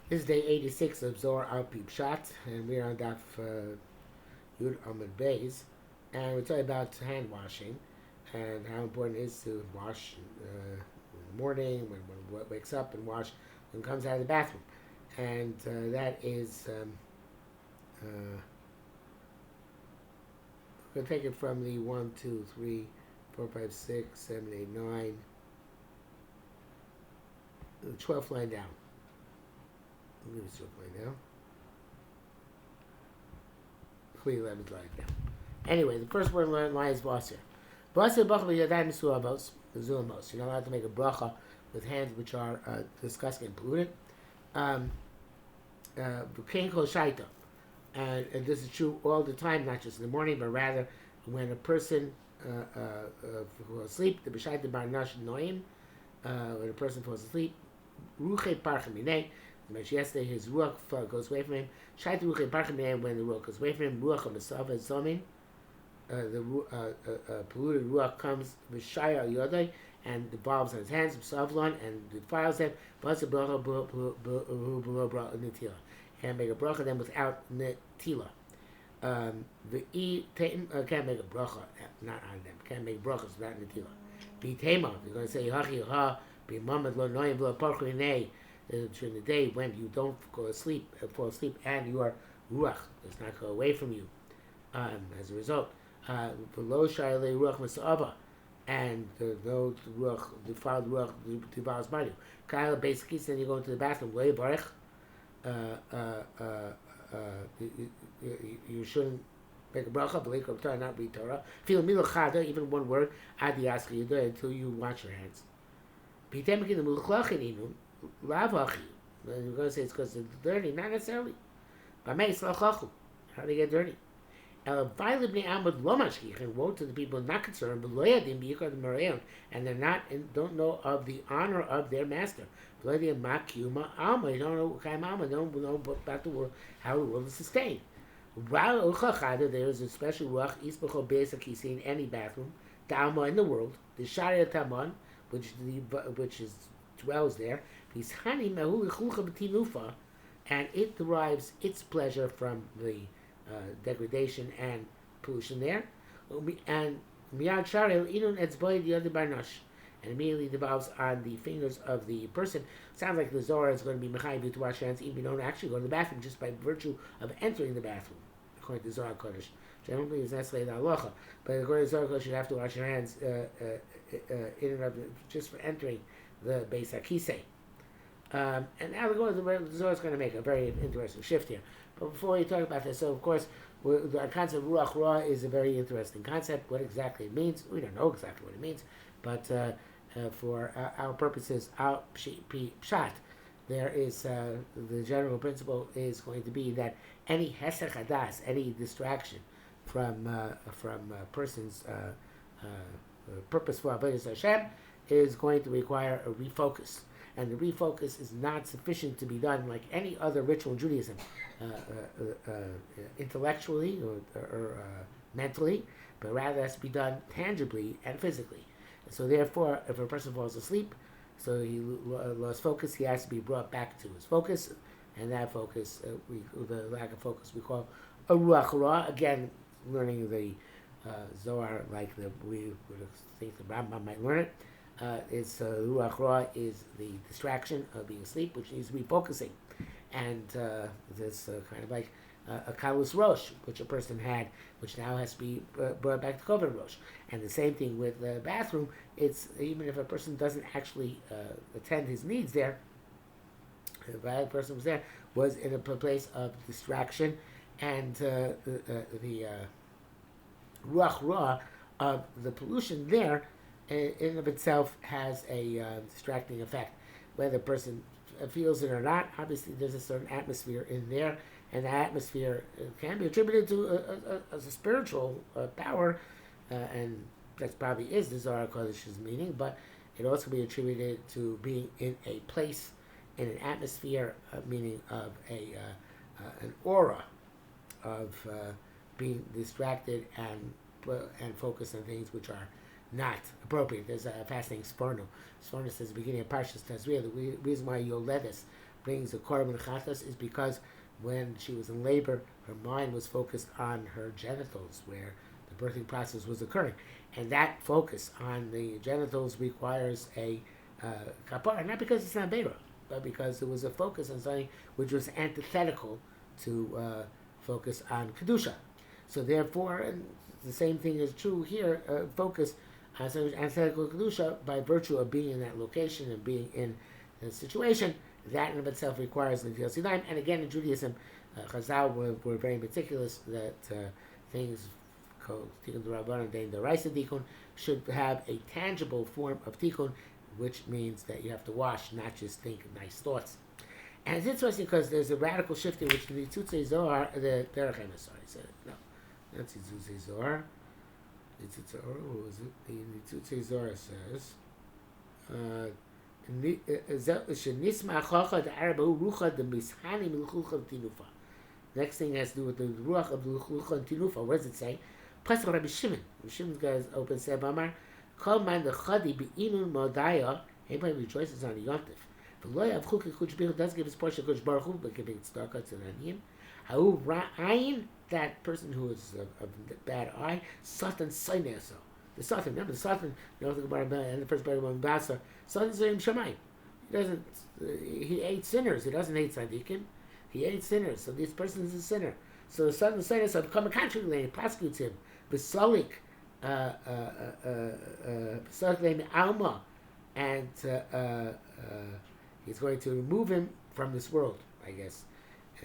This is day 86 of Zohar al Pshat, and we're on Daf Yud Amud Beis, and we're talking about hand washing and how important it is to wash in the morning when one wakes up and wash when comes out of the bathroom, and that is we're going to take it from the 1, 2, 3, 4, 5, 6, 7, 8, 9, the 12th line down. I'll give it to a now. 311 line down. Anyway, the first word in line is Basir. Basir bracha b'yadayim mesuavos, mezuamos. You're not allowed to make a bracha with hands which are disgusting and polluted. V'kein kol shaita. And this is true all the time, not just in the morning, but rather when a person falls asleep, the b'shaita bar nash noim, when a person falls asleep, ruche parchem minei. Yesterday his ruach goes away from him. Shait ruach parchem when the ruach goes away from him. Ruach of Masava Zomin, the polluted ruach comes v'shaya yodai and devolves on his hands, Savlon, and defiles them. Basa bracha below netila. Can't make a bracha then without netila. The can't make a bracha not on them. Can't make brachas without netila. B'tema, you're going to say hachi ha b'mamad lo noyim v'lo parchem minei. During the day when you don't fall asleep, and your ruach does not go away from you. As a result, below shayle ruach masava, and no ruach defiled ruach devours by you. Kyle basically then you go into the bathroom. Lay barech. You shouldn't make a bracha, but not read Torah. Feel milachada, even one word, adi aski until you wash your hands. Pitemikin the mulchlachin inun. Lavachi. You're going to say it's because it's dirty. Not necessarily. How do they get dirty? And woe to the people not concerned, and they're not and don't know of the honor of their master. They don't know about the world, how the world is sustained. There is a special ruach in any bathroom, in the world, the Sharia Taman, which is dwells there, and it derives its pleasure from the degradation and pollution there, and immediately devolves on the fingers of the person. Sounds like the Zohar is going to be mechayiv to wash your hands even if you don't actually go to the bathroom, just by virtue of entering the bathroom, according to Zohar Kodesh. I don't think it's necessarily the halacha, but according to Zohar Kodesh, you have to wash your hands in and of just for entering the Beis HaKisei. And now the Zohar is going to make a very interesting shift here. But before we talk about this, so of course, the concept of Ru'ach Ra is a very interesting concept. What exactly it means, we don't know exactly what it means, but for our purposes, our Pshat, there is the general principle is going to be that any hesech hadas, any distraction from a person's purpose for avodas Hashem, is going to require a refocus. And the refocus is not sufficient to be done like any other ritual in Judaism, intellectually or mentally, but rather has to be done tangibly and physically. And so therefore, if a person falls asleep, so he lost focus, he has to be brought back to his focus, and that focus, the lack of focus, we call a Ru'ach Ra. Again, learning the Zohar like we would think the Rambam might learn it. It's Ru'ach Ra is the distraction of being asleep, which needs to be focusing, and this kind of like a kalus rosh, which a person had, which now has to be brought back to koven rosh. And the same thing with the bathroom. It's even if a person doesn't actually attend his needs there, if a person was in a place of distraction, and the Ru'ach Ra of the pollution there in and of itself has a distracting effect. Whether the person feels it or not, obviously there's a certain atmosphere in there, and the atmosphere can be attributed to a spiritual power, and that probably is the Zohar Kodesh's meaning, but it also be attributed to being in a place, in an atmosphere, meaning of an aura of being distracted and focused on things which are not appropriate. There's a fascinating Sforno. Sforno says at the beginning of Parshas Tazria, the reason why Yoledes brings a korban chatas is because when she was in labor, her mind was focused on her genitals, where the birthing process was occurring, and that focus on the genitals requires a kapara, not because it's not bera, but because it was a focus on something which was antithetical to focus on kedusha. So therefore, and the same thing is true here. Focus on something antithetical to kedusha by virtue of being in that location and being in the situation. That in of itself requires Netilas Yadayim. And again, in Judaism, Chazal were very meticulous that things called Tikkun D'Rabbanan and D'Oraisa Tikkun should have a tangible form of Tikkun, which means that you have to wash, not just think nice thoughts. And it's interesting because there's a radical shift in which the Tzedakah Zohar, the Derech Emes, no, not Tzedakah Zohar. What was it? The Tzedakah Zohar says. Next thing has to do with the Ru'ach of Lucha and Tinufa. What does it say? Pasuk Rabbi Shimon. Rabbi Shimon's guys open said, Bamar, Kol man the Chadi be'inun modaya. Anybody rejoices on the Yontif. V'lo yav chukik Chush B'chol does give his portion to Kodesh Baruch Hu, but giving Tzedakah to Aniyim. Ha'u ra'ayin, that person who is of bad eye, Satan Saineso. The Satan, remember the Satan, you know, and the first part of Basa, Satan is in Shammai. He doesn't, he ate sinners, he doesn't hate Tzadikim, he ate sinners, so this person is a sinner. So the Satan says, so become a contrary lane, he prosecutes him, Besalik, Besalik Alma, and he's going to remove him from this world, I guess,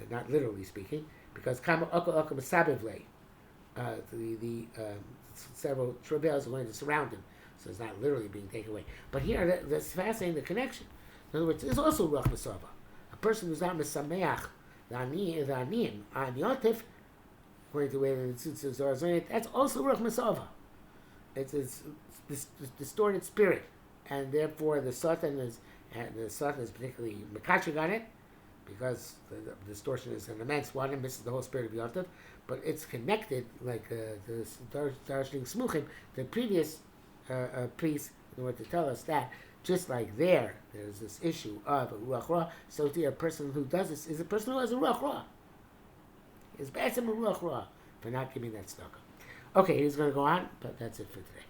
not literally speaking, because Kama Oka Masabivle, the several travails are going to surround him, so it's not literally being taken away. But here, that's fascinating, the connection. In other words, there's also Ruach Masava. A person who's not Mesameach, the Aniyim, on Yotif, according to the way the Tzitz Zohar, that's also Ruach Masava. It's this distorted spirit, and therefore the Satan is particularly Mekachig on it, because the distortion is an immense one and misses the whole spirit of Yotif, but it's connected, like the Darshning Smuchim, the previous priest, in order to tell us that, just like there's this issue of a Ruach Ra, so to a person who does this is a person who has a Ruach Ra. It's bad a Ruach Ra for not giving that tzedakah. Okay, he's going to go on, but that's it for today.